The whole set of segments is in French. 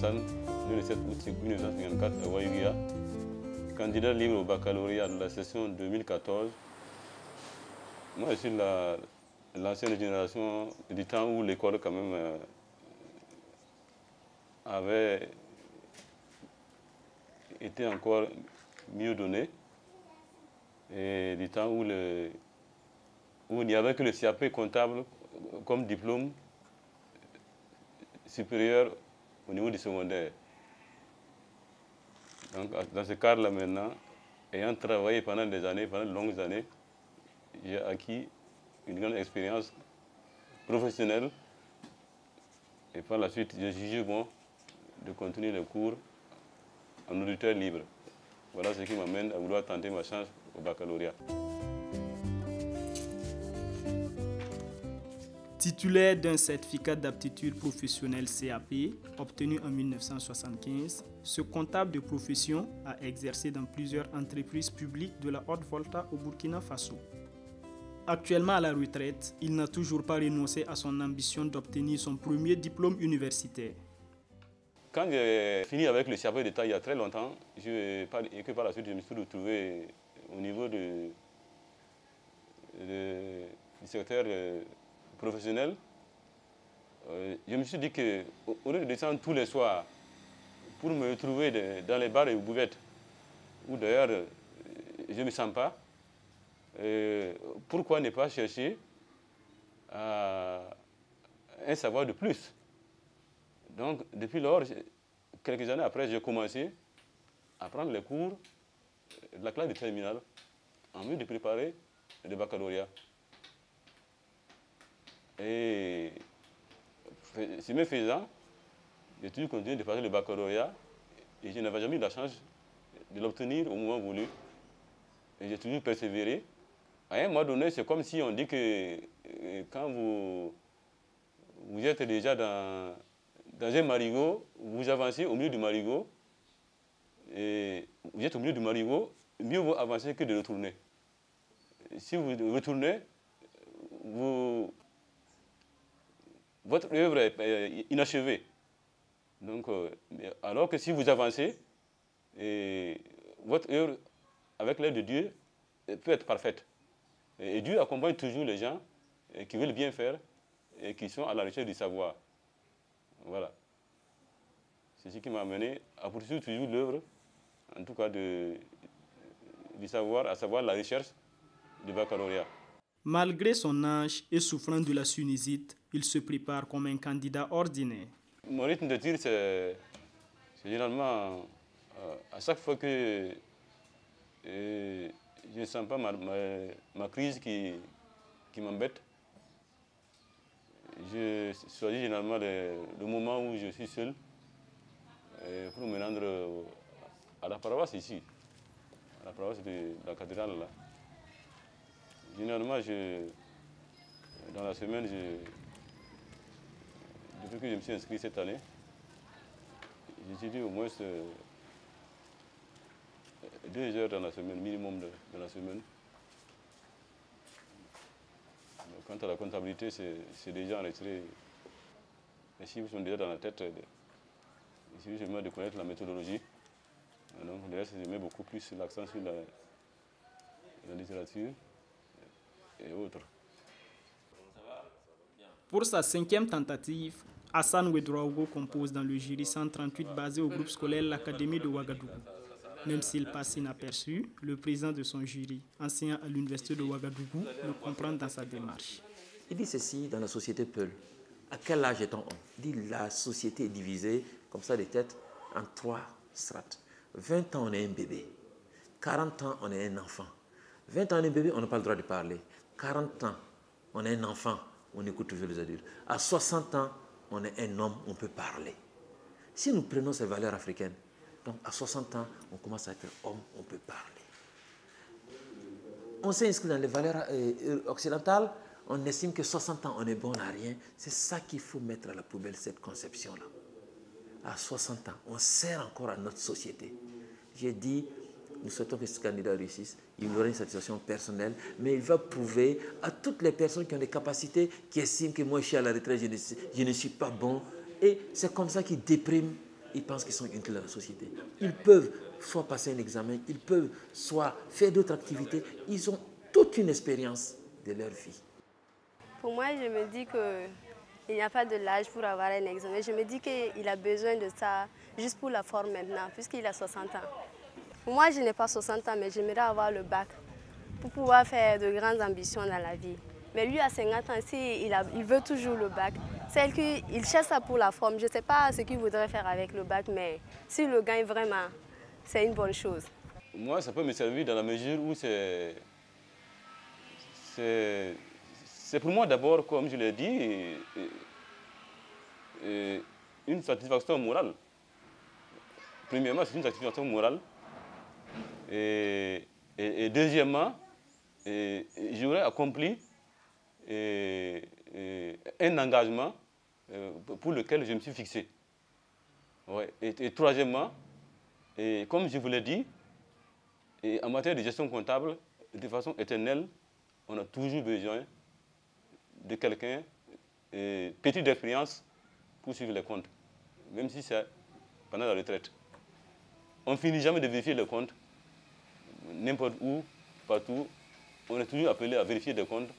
Hassan, né le 7 août 1954 à Waïguia, candidat libre au baccalauréat de la session 2014. Moi, je suis l'ancienne génération du temps où l'école quand même avait été encore mieux donnée, et du temps où il n'y avait que le CAP comptable comme diplôme supérieur au niveau du secondaire. Donc, dans ce cadre-là maintenant, ayant travaillé pendant des années, pendant de longues années, j'ai acquis une grande expérience professionnelle, et par la suite, j'ai jugé bon de continuer les cours en auditeur libre. Voilà ce qui m'amène à vouloir tenter ma chance au baccalauréat. Titulaire d'un certificat d'aptitude professionnelle CAP obtenu en 1975, ce comptable de profession a exercé dans plusieurs entreprises publiques de la Haute-Volta au Burkina Faso. Actuellement à la retraite, il n'a toujours pas renoncé à son ambition d'obtenir son premier diplôme universitaire. Quand j'ai fini avec le CAP d'État il y a très longtemps, et que par la suite je me suis retrouvé au niveau du secteur professionnel, je me suis dit qu'au lieu de descendre tous les soirs pour me retrouver dans les bars et bouvettes, où d'ailleurs je ne me sens pas, pourquoi ne pas chercher un savoir de plus? Donc, depuis lors, quelques années après, j'ai commencé à prendre les cours de la classe de terminale en vue de préparer le baccalauréat. Et ce me faisant, j'ai toujours continué de préparer le baccalauréat et je n'avais jamais eu la chance de l'obtenir au moment voulu. Et j'ai toujours persévéré. À un moment donné, c'est comme si on dit que quand vous êtes déjà dans un marigot, vous avancez au milieu du marigot, et vous êtes au milieu du marigot, mieux vaut avancer que de retourner. Si vous retournez, votre œuvre est inachevée. Donc, alors que si vous avancez, votre œuvre, avec l'aide de Dieu, peut être parfaite. Et Dieu accompagne toujours les gens qui veulent bien faire et qui sont à la recherche du savoir. Voilà. C'est ce qui m'a amené à poursuivre toujours l'œuvre, en tout cas du savoir, à savoir la recherche du baccalauréat. Malgré son âge et souffrant de la sinusite, il se prépare comme un candidat ordinaire. Mon rythme de tir, c'est généralement à chaque fois que je ne sens pas ma crise qui m'embête, je choisis généralement le moment où je suis seul pour me rendre à la paroisse ici, à la paroisse de la cathédrale là. Généralement, dans la semaine, depuis que je me suis inscrit cette année, j'étudie au moins 2 heures dans la semaine, minimum dans la semaine. Quant à la comptabilité, c'est déjà enregistré. Les chiffres sont déjà dans la tête. Il suffit seulement de connaître la méthodologie. Donc, d'ailleurs, je mets beaucoup plus l'accent sur la littérature et autres. Pour sa 5e tentative, Hassan Ouedraogo compose dans le jury 138 basé au groupe scolaire l'Académie de Ouagadougou. Même s'il passe inaperçu, le président de son jury, enseignant à l'université de Ouagadougou, le comprend dans sa démarche. Il dit ceci dans la société Peul. À quel âge est-on? Il dit la société est divisée, comme ça, des têtes, en 3 strates. 20 ans, on est un bébé. 40 ans, on est un enfant. 20 ans, on est un bébé, on n'a pas le droit de parler. 40 ans, on est un enfant, on écoute toujours les adultes. À 60 ans, on est un homme, on peut parler. Si nous prenons ces valeurs africaines, donc à 60 ans, on commence à être homme, on peut parler. On s'est inscrit dans les valeurs occidentales, on estime que 60 ans, on est bon à rien. C'est ça qu'il faut mettre à la poubelle, cette conception-là. À 60 ans, on sert encore à notre société. J'ai dit, nous souhaitons que ce candidat réussisse. Il aura une satisfaction personnelle, mais il va prouver à toutes les personnes qui ont des capacités, qui estiment que moi je suis à la retraite, je ne suis pas bon. Et c'est comme ça qu'il déprime ils pensent qu'ils sont utiles à la société. Ils peuvent soit passer un examen, ils peuvent soit faire d'autres activités. Ils ont toute une expérience de leur vie. Pour moi, je me dis qu'il n'y a pas de l'âge pour avoir un examen. Je me dis qu'il a besoin de ça juste pour la forme maintenant, puisqu'il a 60 ans. Moi, je n'ai pas 60 ans, mais j'aimerais avoir le bac pour pouvoir faire de grandes ambitions dans la vie. Mais lui, à 50 ans, il veut toujours le bac. C'est qu'il cherche ça pour la forme. Je ne sais pas ce qu'il voudrait faire avec le bac, mais s'il le gagne vraiment, c'est une bonne chose. Moi, ça peut me servir dans la mesure où c'est pour moi d'abord, comme je l'ai dit, une satisfaction morale. Premièrement, c'est une satisfaction morale. Et deuxièmement, j'aurais accompli un engagement pour lequel je me suis fixé. Ouais. Et troisièmement, comme je vous l'ai dit, en matière de gestion comptable, de façon éternelle, on a toujours besoin de quelqu'un petit d'expérience pour suivre les comptes, même si c'est pendant la retraite. On ne finit jamais de vérifier les comptes, n'importe où, partout. On est toujours appelé à vérifier des comptes.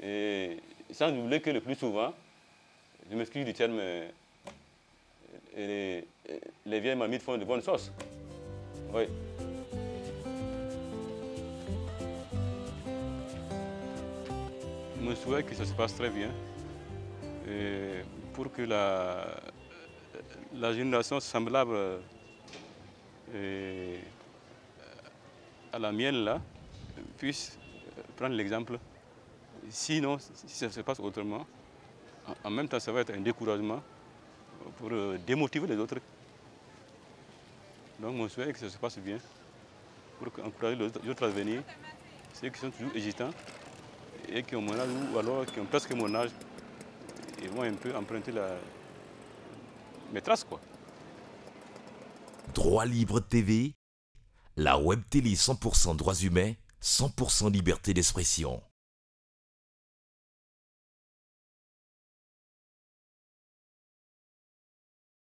Et sans oublier que le plus souvent, je m'excuse du terme, les vieilles mamies font de bonnes sauces. Oui. Je me souhaite que ça se passe très bien pour que la génération semblable à la mienne là, puisse prendre l'exemple. Sinon, si ça se passe autrement, en même temps, ça va être un découragement pour démotiver les autres. Donc, mon souhait est que ça se passe bien pour encourager les autres à venir, ceux qui sont toujours hésitants et qui ont mon âge ou alors qui ont presque mon âge et vont un peu emprunter mes traces, quoi. Droit Libre TV, la web télé 100% droits humains, 100% liberté d'expression.